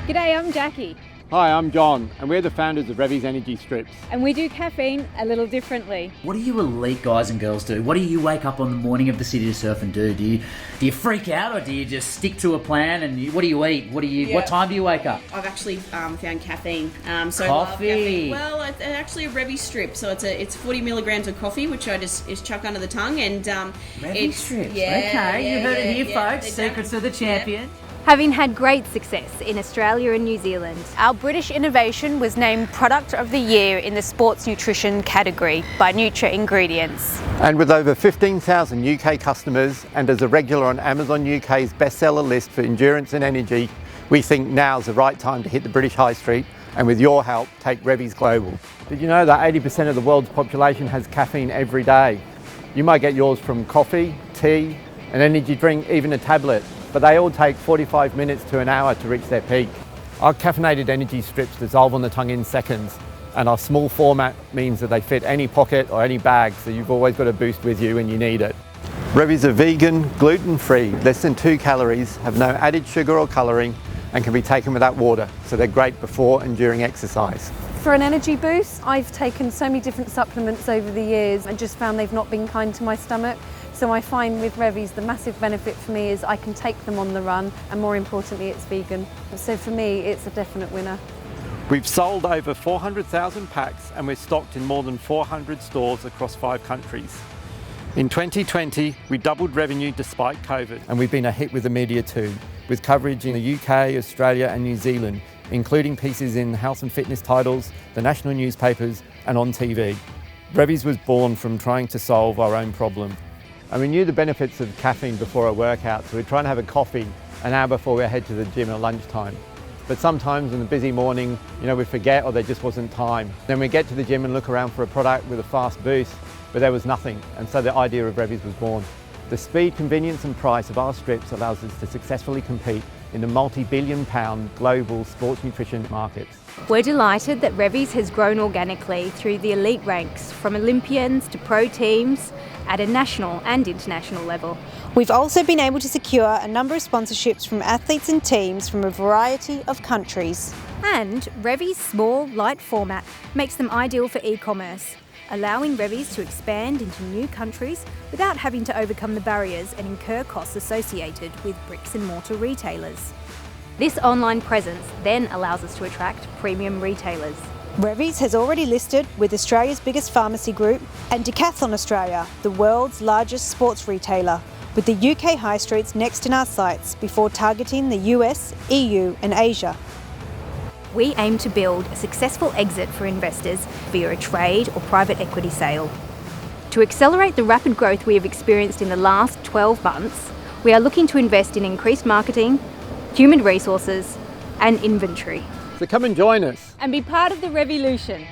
G'day, I'm Jackie. Hi, I'm John, and we're the founders of Revvies Energy Strips. And we do caffeine a little differently. What do you elite guys and girls do? What do you wake up on the morning of the City to Surf and do? Do you freak out, or do you just stick to a plan? And what do you eat? What time do you wake up? I've actually found caffeine. Coffee. I love caffeine. Well, it's actually a Revvies strip, so it's 40 milligrams of coffee, which I just chuck under the tongue, and Revvies strips. You heard it here, folks. Secrets of the champion. Having had great success in Australia and New Zealand, our British innovation was named Product of the Year in the Sports Nutrition category by Nutri Ingredients. And with over 15,000 UK customers and as a regular on Amazon UK's bestseller list for endurance and energy, we think now's the right time to hit the British High Street and with your help, take Revvies global. Did you know that 80% of the world's population has caffeine every day? You might get yours from coffee, tea, an energy drink, even a tablet. But they all take 45 minutes to an hour to reach their peak. Our caffeinated energy strips dissolve on the tongue in seconds, and our small format means that they fit any pocket or any bag, so you've always got a boost with you when you need it. Revvies are vegan, gluten-free, less than 2 calories, have no added sugar or colouring, and can be taken without water, so they're great before and during exercise. For an energy boost, I've taken so many different supplements over the years and just found they've not been kind to my stomach. So I find with Revvies the massive benefit for me is I can take them on the run, and more importantly it's vegan. So for me it's a definite winner. We've sold over 400,000 packs and we're stocked in more than 400 stores across 5 countries. In 2020 we doubled revenue despite COVID, and we've been a hit with the media too, with coverage in the UK, Australia and New Zealand, including pieces in health and fitness titles, the national newspapers and on TV. Revvies was born from trying to solve our own problem. And we knew the benefits of caffeine before a workout, so we'd try and have a coffee an hour before we head to the gym at lunchtime. But sometimes in the busy morning, we forget, or there just wasn't time. Then we get to the gym and look around for a product with a fast boost, but there was nothing. And so the idea of Revvies was born. The speed, convenience and price of our strips allows us to successfully compete in the multi-billion-pound global sports nutrition market. We're delighted that Revvies has grown organically through the elite ranks, from Olympians to pro teams, at a national and international level. We've also been able to secure a number of sponsorships from athletes and teams from a variety of countries. And Revvies' small, light format makes them ideal for e-commerce, allowing Revvies to expand into new countries without having to overcome the barriers and incur costs associated with bricks and mortar retailers. This online presence then allows us to attract premium retailers. Revvies has already listed with Australia's biggest pharmacy group and Decathlon Australia, the world's largest sports retailer, with the UK high streets next in our sights before targeting the US, EU and Asia. We aim to build a successful exit for investors via a trade or private equity sale. To accelerate the rapid growth we have experienced in the last 12 months, we are looking to invest in increased marketing, human resources and inventory. So come and join us. And be part of the Revolution.